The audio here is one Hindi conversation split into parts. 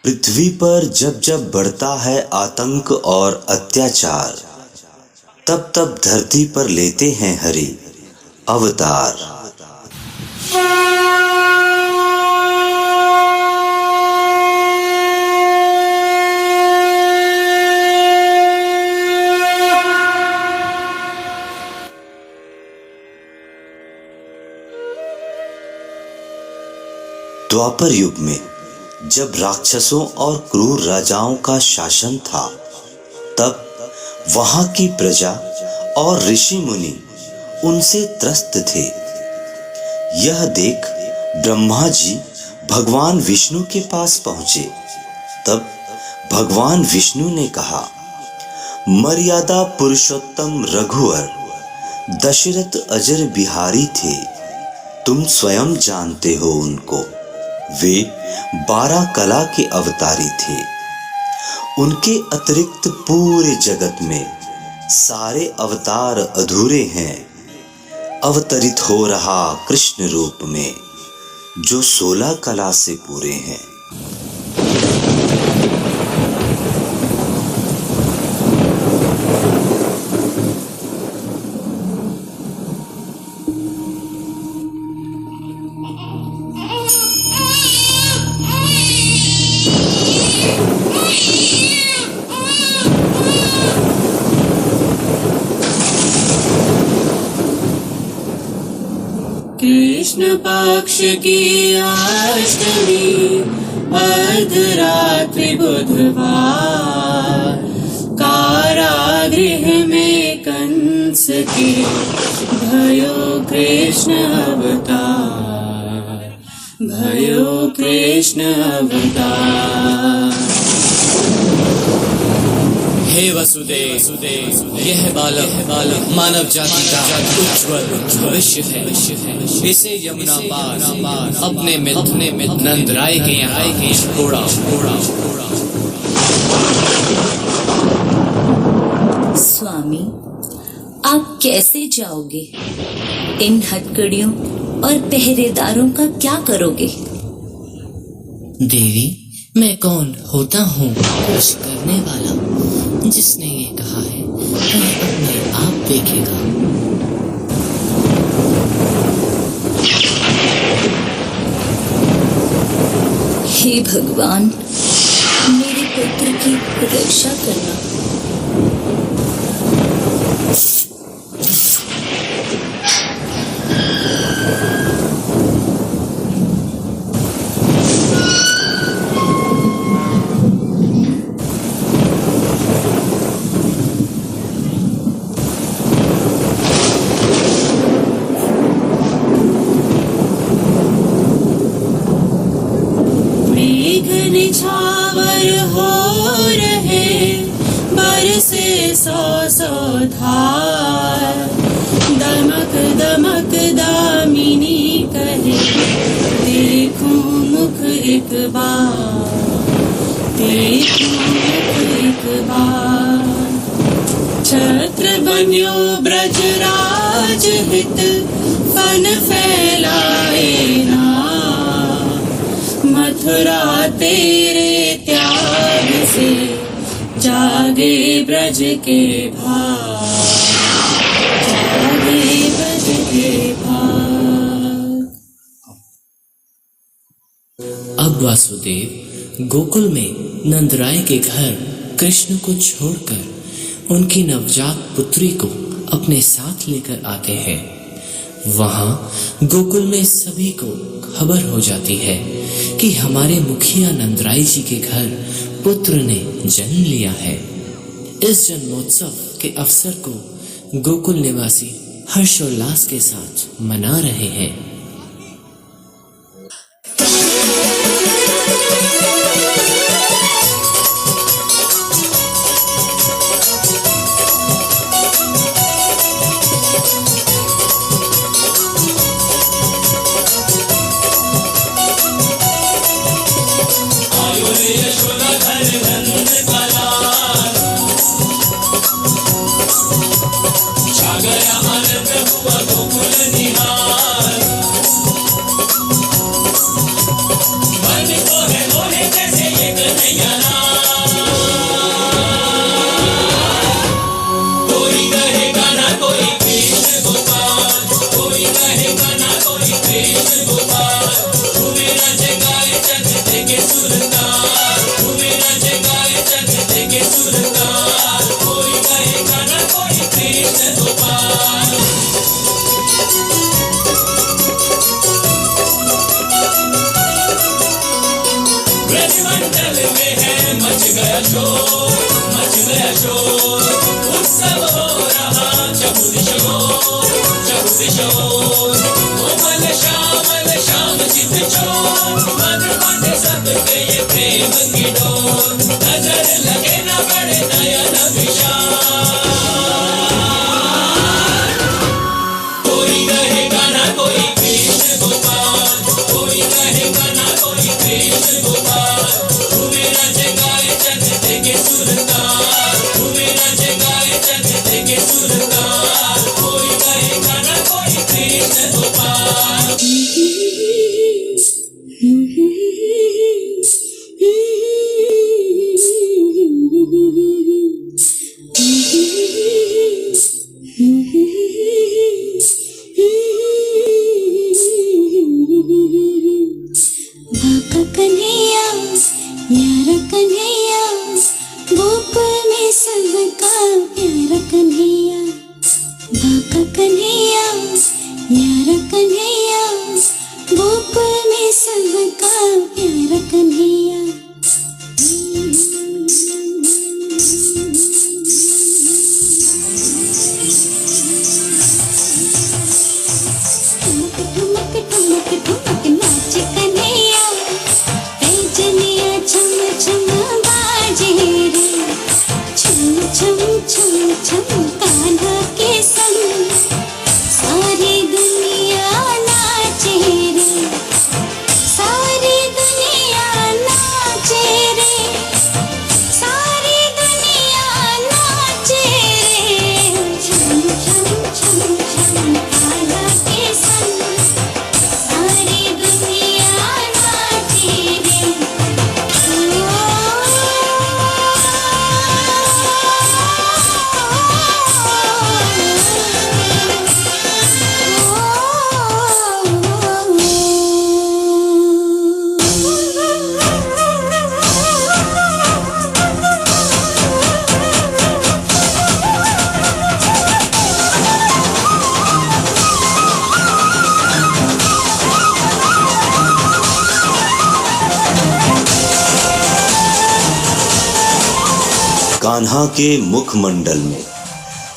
पृथ्वी पर जब जब बढ़ता है आतंक और अत्याचार, तब तब धरती पर लेते हैं हरि अवतार। द्वापर युग में जब राक्षसों और क्रूर राजाओं का शासन था, तब वहां की प्रजा और ऋषि मुनि उनसे त्रस्त थे। यह देख ब्रह्मा जी भगवान विष्णु के पास पहुंचे। तब भगवान विष्णु ने कहा, मर्यादा पुरुषोत्तम रघुवर दशरथ अजर बिहारी थे, तुम स्वयं जानते हो उनको। वे 12 कला के अवतारी थे। उनके अतिरिक्त पूरे जगत में सारे अवतार अधूरे हैं। अवतरित हो रहा कृष्ण रूप में जो 16 कला से पूरे हैं। कृष्ण पक्ष की अष्टमी अर्धरात्रि बुधवार, कारागृह में कंस के भयो कृष्ण अवतार, भयो कृष्ण अवतार। हे वसुदेव, यह बालक मानव जाति का उज्ज्वल भविष्य है। इसे यमुना पार अपने मित्र नंद राय के यहाँ छोड़ा। स्वामी, आप कैसे जाओगे? इन हथकड़ियों और पहरेदारों का क्या करोगे? देवी, मैं कौन होता हूँ कुछ करने वाला? जिसने ये कहा है वह अपने आप देखेगा। हे भगवान, मेरे पुत्र की रक्षा करना। निछावर हो रहे बरसे सौ धार, दमक दमक दामिनी कहे देखूं मुख एक बार, देखूं मुख एक बार। छत्र बन्यो ब्रजराज हित फन फैलाए ना, मथुरा तेरे त्याग से जागे ब्रज के भाग, जागे ब्रज के भाग। अब वासुदेव गोकुल में नंदराय के घर कृष्ण को छोड़कर उनकी नवजात पुत्री को अपने साथ लेकर आते हैं। वहां गोकुल में सभी को खबर हो जाती है कि हमारे मुखिया नंदराय जी के घर पुत्र ने जन्म लिया है। इस जन्मोत्सव के अवसर को गोकुल निवासी हर्षोल्लास के साथ मना रहे हैं। छा गया आनंद हुआ गोकुल बाका कन्हैया न्यारा कन्हैया, गोकुल में सबका प्यारा कन्हैया। बाका कन्हैया न्यारा कन्हैया, गोकुल में सबका प्यारा कन्हैया। ठुमक ठुमक ठुमक नाच कन्हैया, पैजनिया छम छम बाजे रे। छम छम छम छम कान्हा के संग सारी दुनिया नाचे रे। सारी दुनिया नाचे रे, सारी दुनिया नाचे रे। छम छम छम छम कान्हा के संग सारी दुनिया नाचे रे। कान्हा के मुखमंडल में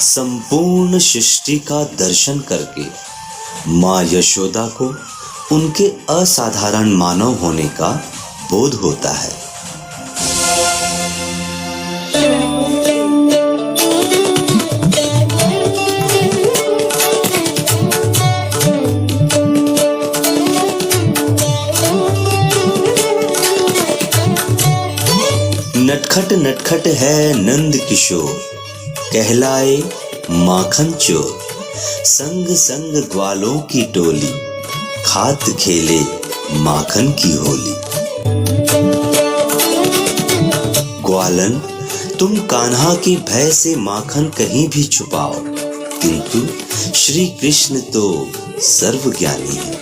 संपूर्ण सृष्टि का दर्शन करके माँ यशोदा को उनके असाधारण मानव होने का बोध होता है। नटखट नटखट है नंद किशोर, कहलाए माखन चोर। संग संग ग्वालों की टोली, खात खेले माखन की होली। ग्वालन, तुम कान्हा की भय से माखन कहीं भी छुपाओ, किंतु श्री कृष्ण तो सर्वज्ञानी है।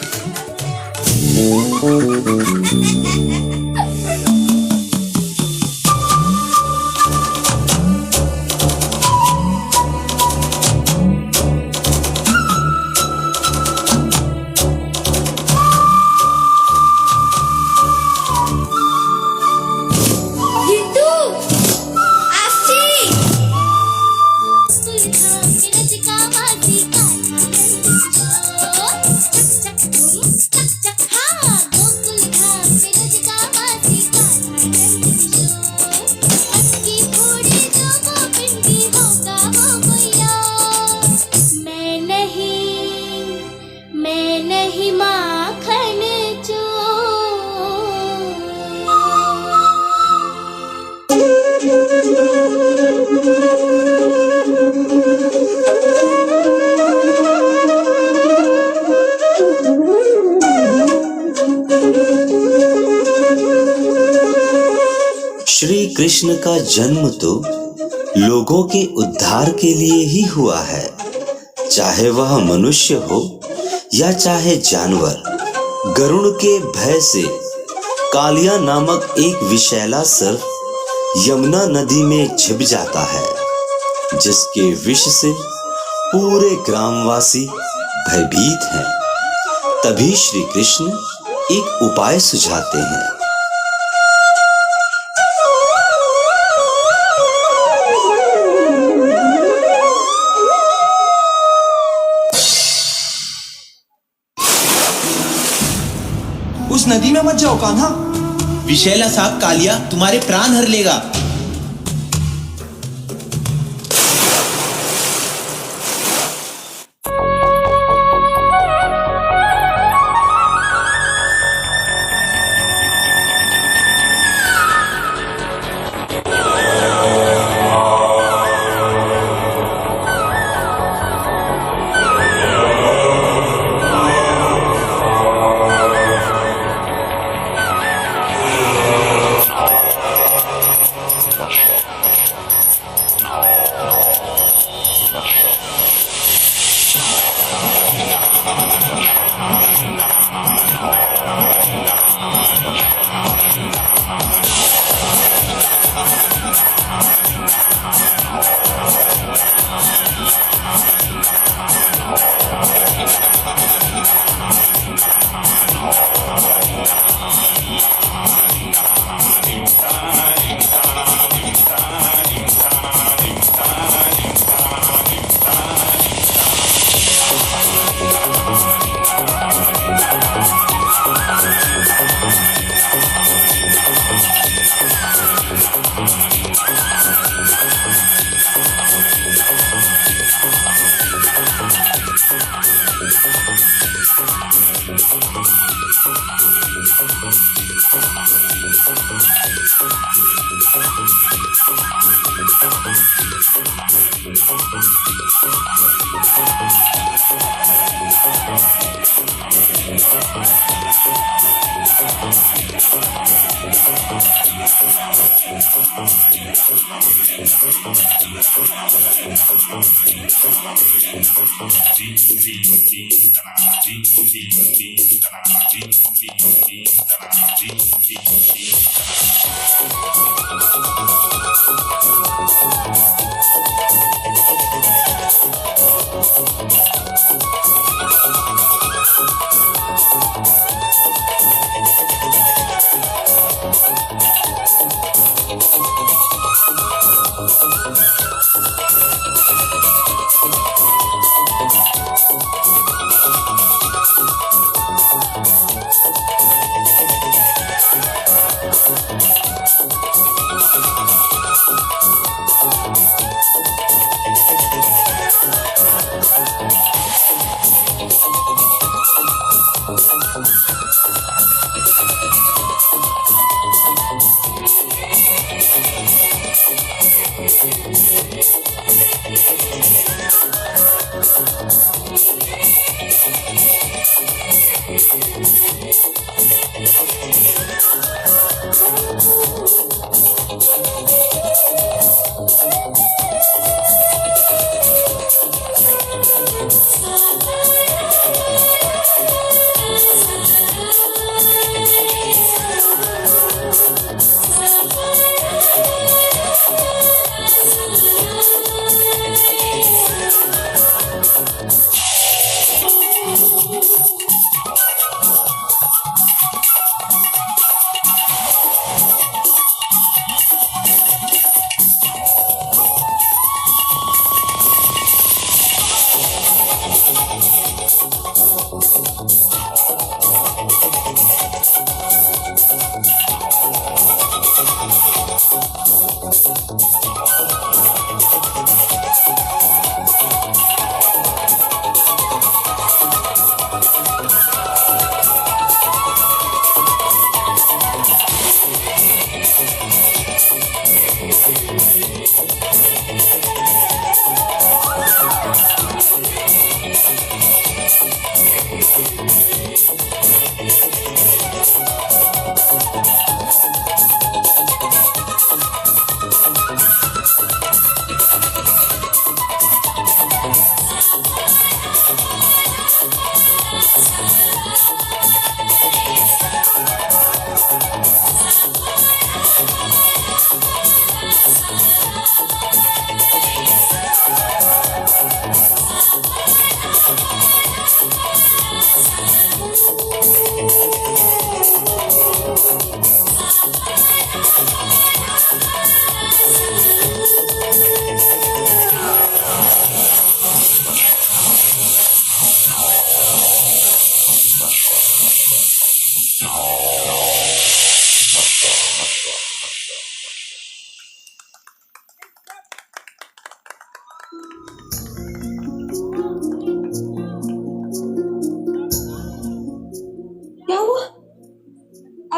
श्री कृष्ण का जन्म तो लोगों के उद्धार के लिए ही हुआ है, चाहे वह मनुष्य हो या चाहे जानवर। गरुड़ के भय से कालिया नामक एक विषैला सर्प यमुना नदी में छिप जाता है, जिसके विष से पूरे ग्रामवासी भयभीत हैं। तभी श्री कृष्ण एक उपाय सुझाते हैं। उस नदी में मत जाओ कान्हा। विशैला सांप कालिया तुम्हारे प्राण हर लेगा।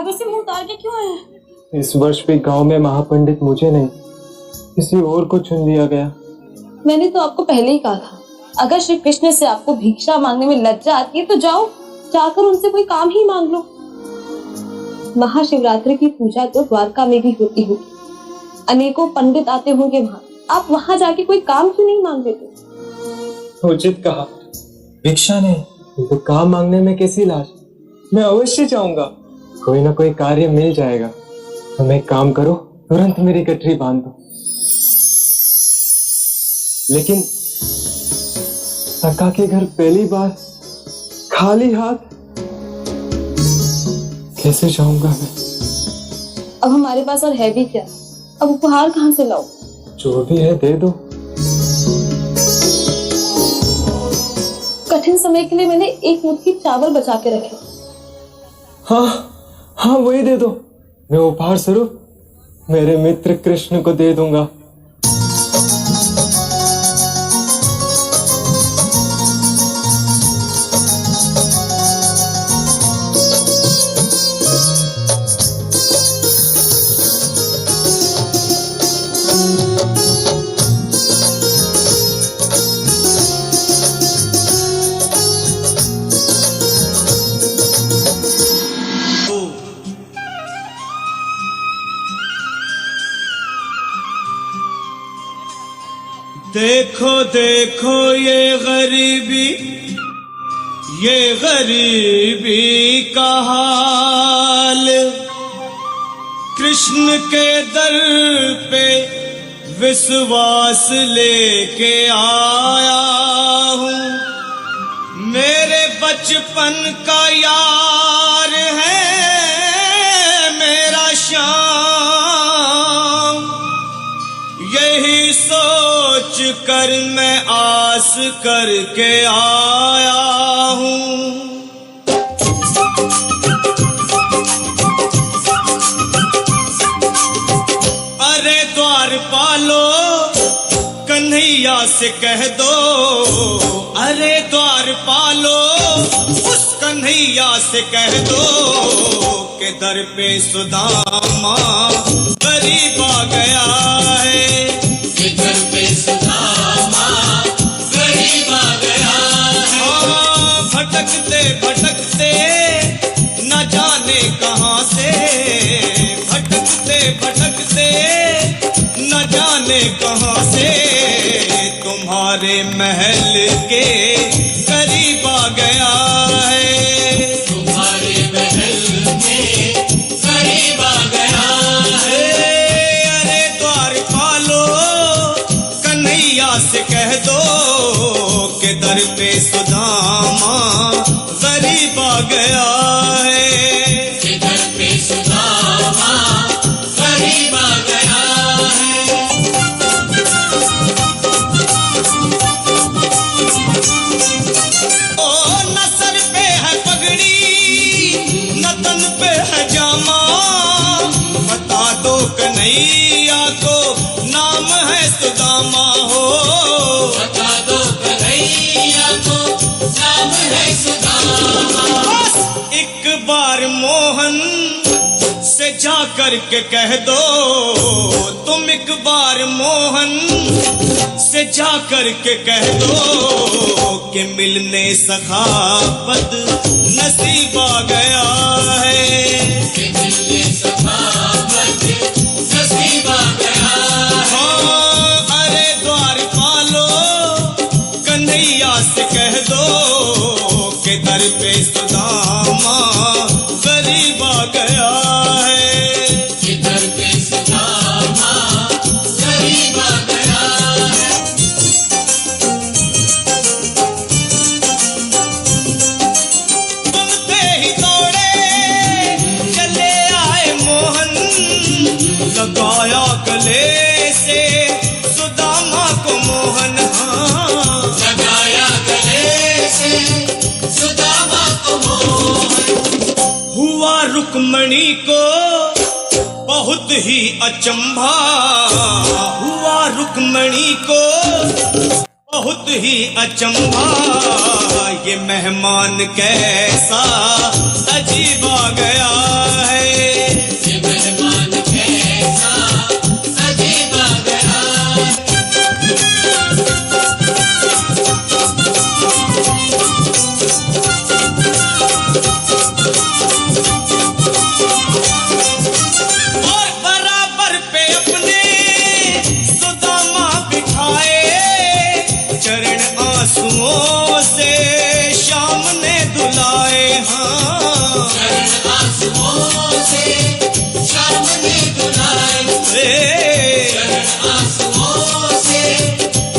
सागर से मुंह उतार के क्यों आए हैं? इस वर्ष भी गांव में महापंडित मुझे नहीं, किसी और को चुन लिया गया। मैंने तो आपको पहले ही कहा था, अगर श्री कृष्ण से आपको भिक्षा मांगने में लज्जा आती है तो जाओ, जाकर उनसे कोई काम ही मांग लो। महाशिवरात्रि की पूजा तो द्वारका में भी होती होगी, अनेकों पंडित आते होंगे वहां, आप वहां जाके कोई काम क्यों नहीं मांग लेते? उचित कहा, भिक्षा नहीं तो काम मांगने में कैसी लाज। मैं अवश्य जाऊंगा, कोई ना कोई कार्य मिल जाएगा। तुम एक काम करो, तुरंत मेरी गठरी बांध दो। लेकिन सखा के घर पहली बार खाली हाथ कैसे जाऊंगा मैं? अब हमारे पास और है भी क्या, अब उपहार कहाँ से लाओ? जो भी है दे दो। कठिन समय के लिए मैंने एक मुट्ठी चावल बचा के रखे। हाँ वही दे दो, मैं उपहार स्वरूप मेरे मित्र कृष्ण को दे दूंगा। देखो देखो ये गरीबी का हाल, कृष्ण के दर पे विश्वास लेके आया हूँ। मेरे बचपन का यार है मेरा श्याम, यही सोच कर मैं आस करके आया हूँ। अरे द्वारपालो कन्हैया से कह दो, अरे द्वारपालो उस कन्हैया से कह दो कि दर पे सुदामा गरीब आ गया है, कि दर पे सुदामा गरीब आ गया है। भटकते भटकते न जाने कहाँ से, भटकते भटकते न जाने कहाँ से तुम्हारे महल के करीब आ गया है, तुम्हारे महल के करीब आ गया है। अरे द्वारपालो कन्हैया से कह दो कि दर पे सुदामा गरीब आ गया है, कि दर पे सुदामा गरीब आ गया है। ओ न सर पे है पगड़ी न तन पे है जामा, बता दो कन्हैया को नाम है सुदामा हो, बता दो कन्हैया को नाम है सुदामा। बस एक बार मोहन से जा कर के कह दो, तुम एक बार मोहन से जा कर के कह दो कि मिलने सखावत नसीब आ गया है, कि मिलने सखावत नसीब आ गया है। अरे द्वारपालो कन्हैया से कह दो कि दर पे सुदामा गरीब आ गया है, कि दर पे सुदामा गरीब आ गया है। सुनते ही दौड़े चले आए मोहन, लगाया गले से सुदामा को मोहन, लगाया गले से सुदामा को मोहन। हुआ रुक्मणी को बहुत ही अचंभा, हुआ रुक्मणी को बहुत बहुत ही अचंभा, ये मेहमान कैसा अजीब आ गया है। ये मेहमान कैसा अजीब आ गया है। और बराबर पे अपने सुदामा बिठाए, चरण आंसुओं से शाम ने दुलाए। हाँ, चरण आंसुओं से शाम ने दुलाए। चरण आंसुओं से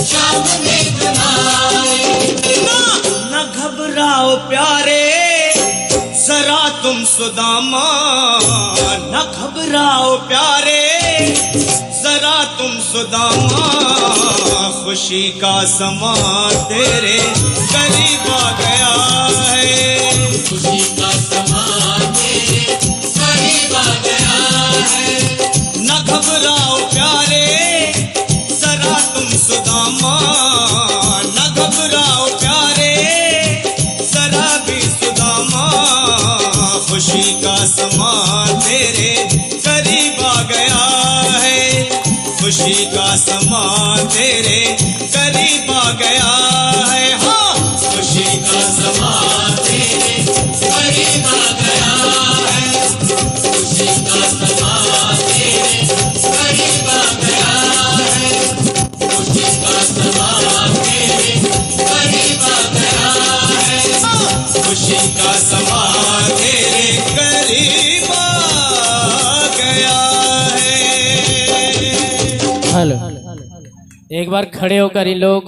शाम ने दुलाए। ना घबराओ प्यारे जरा तुम सुदामा, न घबराओ प्यारे जरा तुम सुदामा, खुशी का समा तेरे करीब आ गया है। खुशी का समा तेरे करीब आ गया है। न घबराओ प्यारे जरा तुम सुदामा, न घबराओ प्यारे जरा भी सुदामा, खुशी का समा तेरे करीब आ गया है। खुशी का समा तेरे करीब आ गया है। हाँ, खुशी का समा तेरे करीब आ गया है। खुशी का समा तेरे करीब आ गया है। खुशी का समा तेरे करीब आ गया है। खुशी का समा तेरे करीब आ गया है। हेलो, एक बार खड़े होकर इन लोगों को